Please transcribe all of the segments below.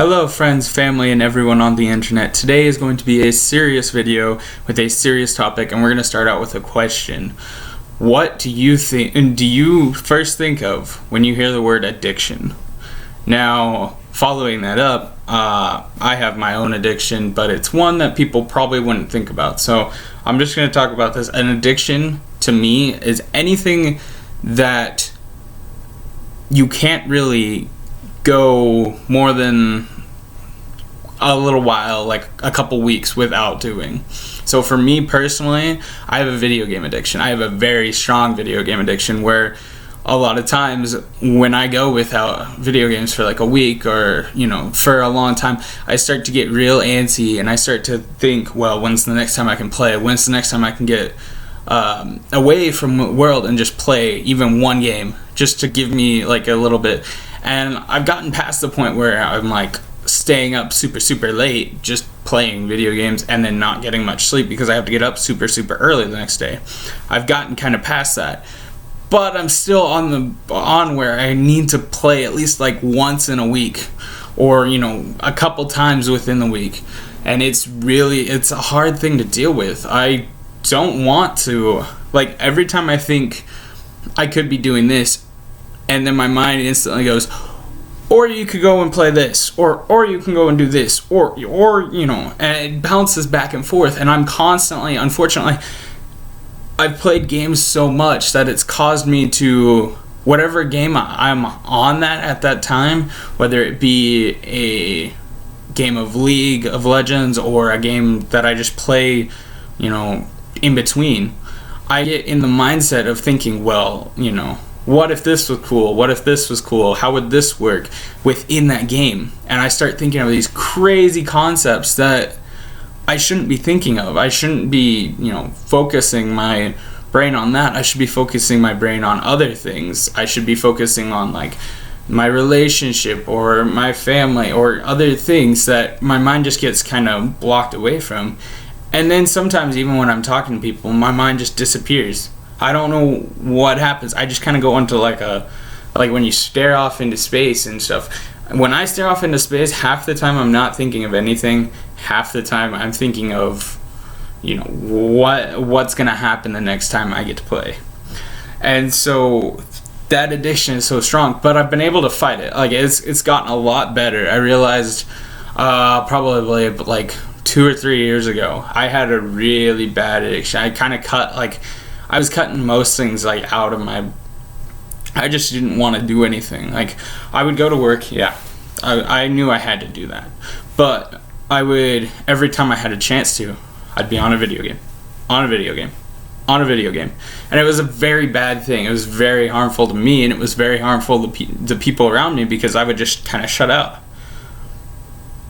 Hello friends, family, and everyone on the internet. Today is going to be a serious video with a serious topic, and we're going to start out with a question. What do you think, and do you first think of when you hear the word addiction? Now, following that up, I have my own addiction, but it's one that people probably wouldn't think about. So I'm just going to talk about this. An addiction, to me, is anything that you can't really go more than a little while, like a couple weeks, without doing. So for me personally, I have a video game addiction. I have a very strong video game addiction where a lot of times when I go without video games for like a week or, for a long time, I start to get real antsy and I start to think, well, when's the next time I can play? When's the next time I can get away from the world and just play even one game just to give me like a little bit. And I've gotten past the point where I'm like staying up super late just playing video games and then not getting much sleep because I have to get up super early the next day. I've gotten kind of past that, but I'm still on where I need to play at least like once in a week or a couple times within the week. And it's a hard thing to deal with. I don't want to, like, every time I think I could be doing this, and then my mind instantly goes, or you could go and play this, or you can go and do this, or and it bounces back and forth. And I'm constantly, unfortunately, I've played games so much that it's caused me to, whatever game I'm on at that time, whether it be a game of League of Legends or a game that I just play, in between, I get in the mindset of thinking, well, what if this was cool? What if this was cool? How would this work within that game? And I start thinking of these crazy concepts that I shouldn't be thinking of. I shouldn't be, focusing my brain on that. I should be focusing my brain on other things. I should be focusing on like my relationship or my family or other things that my mind just gets kind of blocked away from. And then sometimes even when I'm talking to people, my mind just disappears. I don't know what happens. I just kind of go into like when you stare off into space and stuff. When I stare off into space, half the time I'm not thinking of anything. Half the time I'm thinking of, what's going to happen the next time I get to play. And so that addiction is so strong, but I've been able to fight it. Like it's gotten a lot better. I realized probably like 2 or 3 years ago, I had a really bad addiction. I kind of I was cutting most things like out of I just didn't want to do anything. Like I would go to work, yeah, I knew I had to do that, but I would, every time I had a chance to, I'd be on a video game, and it was a very bad thing. It was very harmful to me, and it was very harmful to people around me because I would just kind of shut up.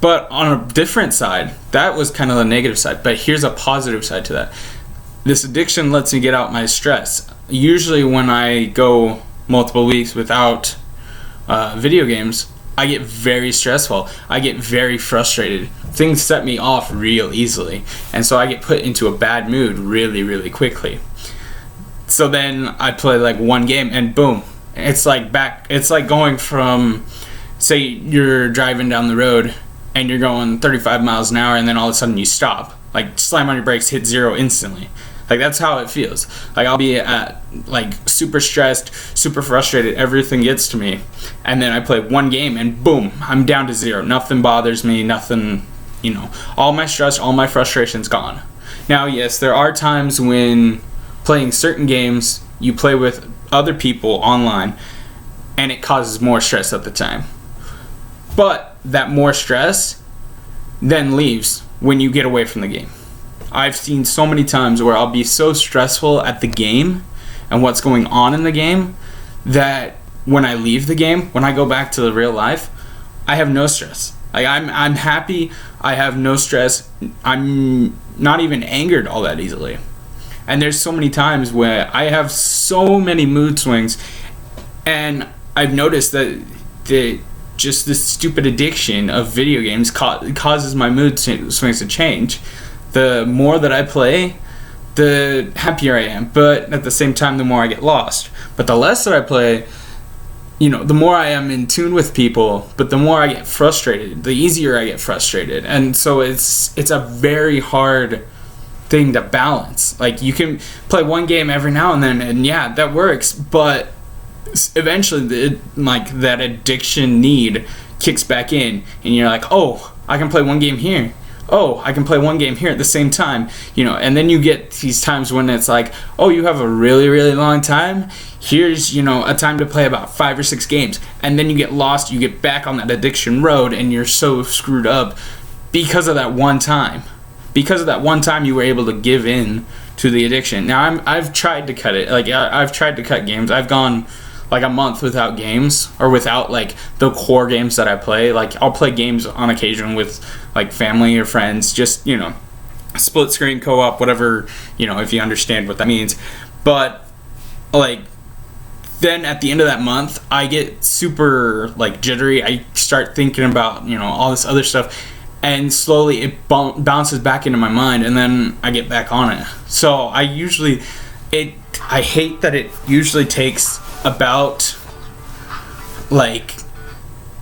But on a different side, that was kind of the negative side, but here's a positive side to that. This addiction lets me get out my stress. Usually when I go multiple weeks without video games, I get very stressful. I get very frustrated. Things set me off real easily. And so I get put into a bad mood really quickly. So then I play like one game and boom, it's like going from, say you're driving down the road and you're going 35 miles an hour and then all of a sudden you stop. Like slam on your brakes, hit zero instantly. Like that's how it feels. Like I'll be like super stressed, super frustrated, everything gets to me, and then I play one game and boom, I'm down to zero. Nothing bothers me, nothing, all my stress, all my frustration's gone. Now, yes, there are times when playing certain games, you play with other people online and it causes more stress at the time. But that more stress then leaves when you get away from the game. I've seen so many times where I'll be so stressful at the game and what's going on in the game that when I leave the game, when I go back to the real life, I have no stress. Like I'm happy, I have no stress, I'm not even angered all that easily. And there's so many times where I have so many mood swings, and I've noticed that just this stupid addiction of video games causes my mood swings to change. The more that I play, the happier I am, but at the same time, the more I get lost. But the less that I play, the more I am in tune with people, but the more I get frustrated, the easier I get frustrated. And so it's a very hard thing to balance. Like, you can play one game every now and then, and yeah, that works, but eventually that addiction need kicks back in, and you're like, oh, I can play one game here. Oh, I can play one game here at the same time, and then you get these times when it's like, oh, you have a really, really long time. Here's, a time to play about 5 or 6 games, and then you get lost, you get back on that addiction road, and you're so screwed up because of that one time. Because of that one time you were able to give in to the addiction. Now, I've tried to cut it. Like, I've tried to cut games. I've gone like a month without games, or without like the core games that I play. Like, I'll play games on occasion with like family or friends, just, split screen co-op, whatever, if you understand what that means. But like, then at the end of that month, I get super like jittery. I start thinking about, all this other stuff, and slowly it bounces back into my mind, and then I get back on it. So I hate that it usually takes about, like,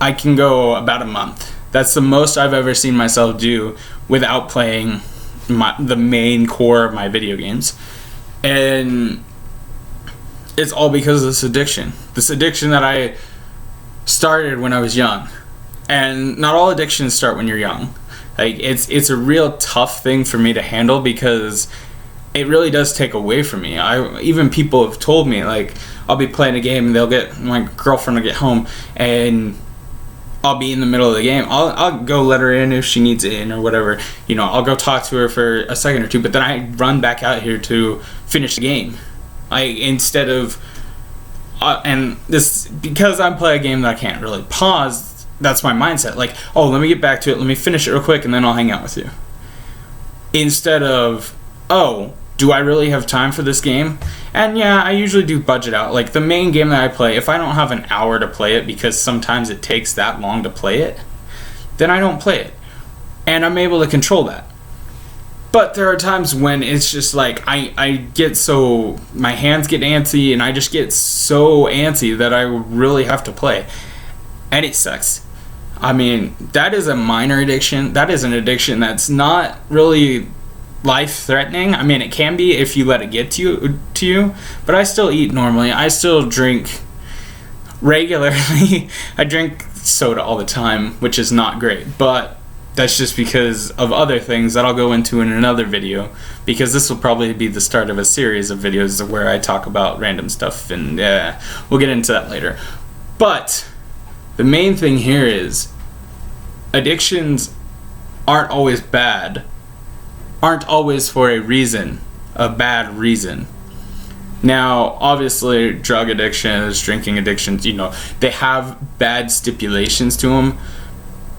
I can go about a month. That's the most I've ever seen myself do without playing the main core of my video games. And it's all because of this addiction. This addiction that I started when I was young. And not all addictions start when you're young. Like, it's a real tough thing for me to handle, because it really does take away from me. Even people have told me, like, I'll be playing a game and my girlfriend will get home, and I'll be in the middle of the game. I'll go let her in if she needs in or whatever. I'll go talk to her for a second or two, but then I run back out here to finish the game. Instead of and this, because I play a game that I can't really pause. That's my mindset. Like, oh, let me get back to it. Let me finish it real quick, and then I'll hang out with you. Instead of, oh, do I really have time for this game? And yeah, I usually do budget out. Like, the main game that I play, if I don't have an hour to play it, because sometimes it takes that long to play it, then I don't play it. And I'm able to control that. But there are times when it's just like, I get so, my hands get antsy, and I just get so antsy that I really have to play. And it sucks. I mean, that is a minor addiction. That is an addiction that's not really life-threatening. I mean, it can be if you let it get to you. But I still eat normally. I still drink regularly. I drink soda all the time, which is not great. But that's just because of other things that I'll go into in another video. Because this will probably be the start of a series of videos where I talk about random stuff. And we'll get into that later. But the main thing here is, addictions aren't always bad, aren't always for a bad reason. Now, obviously, drug addictions, drinking addictions, they have bad stipulations to them.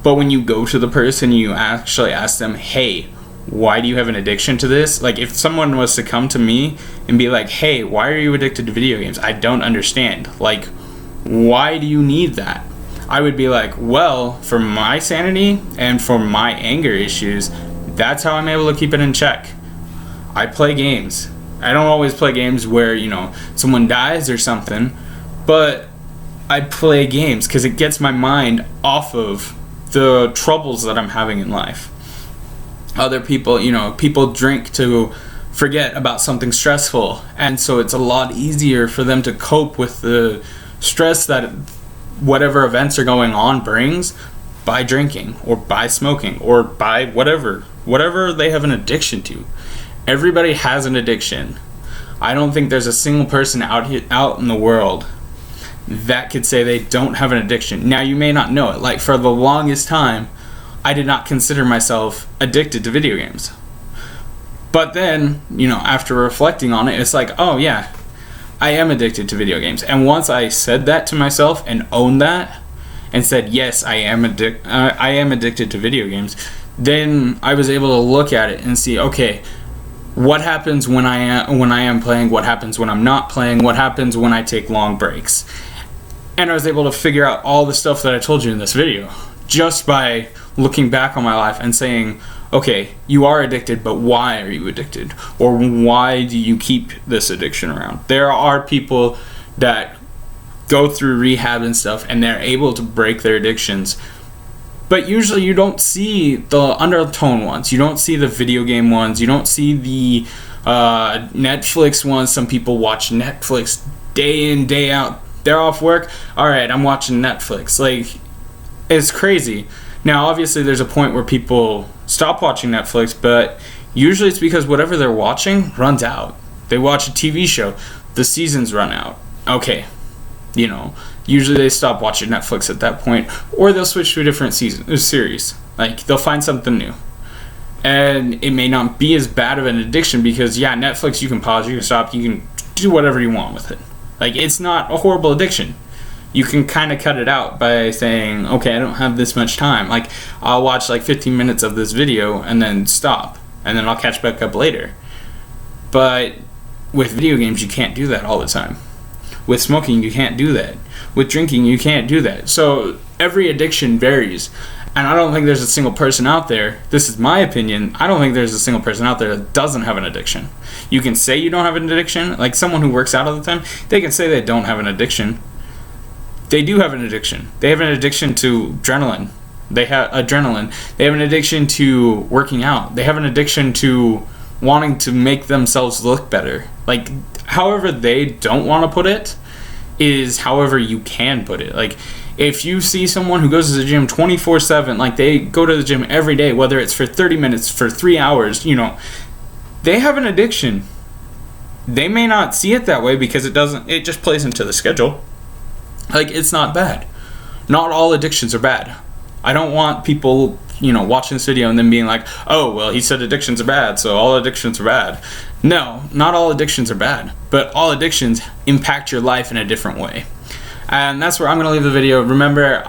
But when you go to the person, you actually ask them, hey, why do you have an addiction to this? Like, if someone was to come to me and be like, hey, why are you addicted to video games? I don't understand. Like, why do you need that? I would be like, well, for my sanity and for my anger issues, that's how I'm able to keep it in check. I play games. I don't always play games where, someone dies or something, but I play games because it gets my mind off of the troubles that I'm having in life. Other people, people drink to forget about something stressful, and so it's a lot easier for them to cope with the stress that whatever events are going on brings by drinking or by smoking or by whatever they have an addiction to. Everybody has an addiction. I don't think there's a single person out in the world that could say they don't have an addiction. Now, you may not know it. Like, for the longest time, I did not consider myself addicted to video games. But then, after reflecting on it, it's like, oh yeah, I am addicted to video games. And once I said that to myself and owned that and said, yes, I am addicted to video games, then I was able to look at it and see, okay, what happens when I am playing, what happens when I'm not playing, what happens when I take long breaks. And I was able to figure out all the stuff that I told you in this video just by looking back on my life and saying, okay, you are addicted, but why are you addicted? Or why do you keep this addiction around? There are people that go through rehab and stuff, and they're able to break their addictions. But usually you don't see the undertone ones. You don't see the video game ones. You don't see the Netflix ones. Some people watch Netflix day in, day out. They're off work. All right, I'm watching Netflix. Like, it's crazy. Now, obviously, there's a point where people stop watching Netflix, but usually it's because whatever they're watching runs out. They watch a TV show. The seasons run out. Okay. Usually they stop watching Netflix at that point, or they'll switch to a different series. Like, they'll find something new. And it may not be as bad of an addiction because, yeah, Netflix, you can pause, you can stop, you can do whatever you want with it. Like, it's not a horrible addiction. You can kind of cut it out by saying, okay, I don't have this much time. Like, I'll watch like 15 minutes of this video and then stop, and then I'll catch back up later. But with video games, you can't do that all the time. With smoking, you can't do that. With drinking, you can't do that. So every addiction varies. And I don't think there's a single person out there, this is my opinion, I don't think there's a single person out there that doesn't have an addiction. You can say you don't have an addiction. Like, someone who works out all the time, they can say they don't have an addiction. They do have an addiction. They have an addiction to adrenaline. They have an addiction to working out. They have an addiction to wanting to make themselves look better. Like, however they don't want to put it is however you can put it. Like, if you see someone who goes to the gym 24/7, like they go to the gym every day, whether it's for 30 minutes, for 3 hours, they have an addiction. They may not see it that way because it just plays into the schedule. Like, it's not bad. Not all addictions are bad. I don't want people, watching this video and then being like, oh, well, he said addictions are bad, so all addictions are bad. No, not all addictions are bad, but all addictions impact your life in a different way. And that's where I'm going to leave the video. Remember,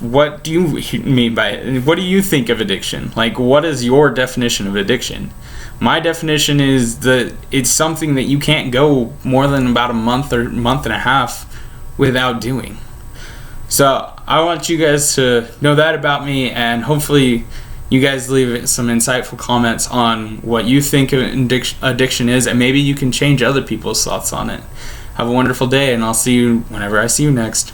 what do you mean by it? What do you think of addiction? Like, what is your definition of addiction? My definition is that it's something that you can't go more than about a month or month and a half without doing. So I want you guys to know that about me, and hopefully you guys leave some insightful comments on what you think addiction is, and maybe you can change other people's thoughts on it. Have a wonderful day, and I'll see you whenever I see you next.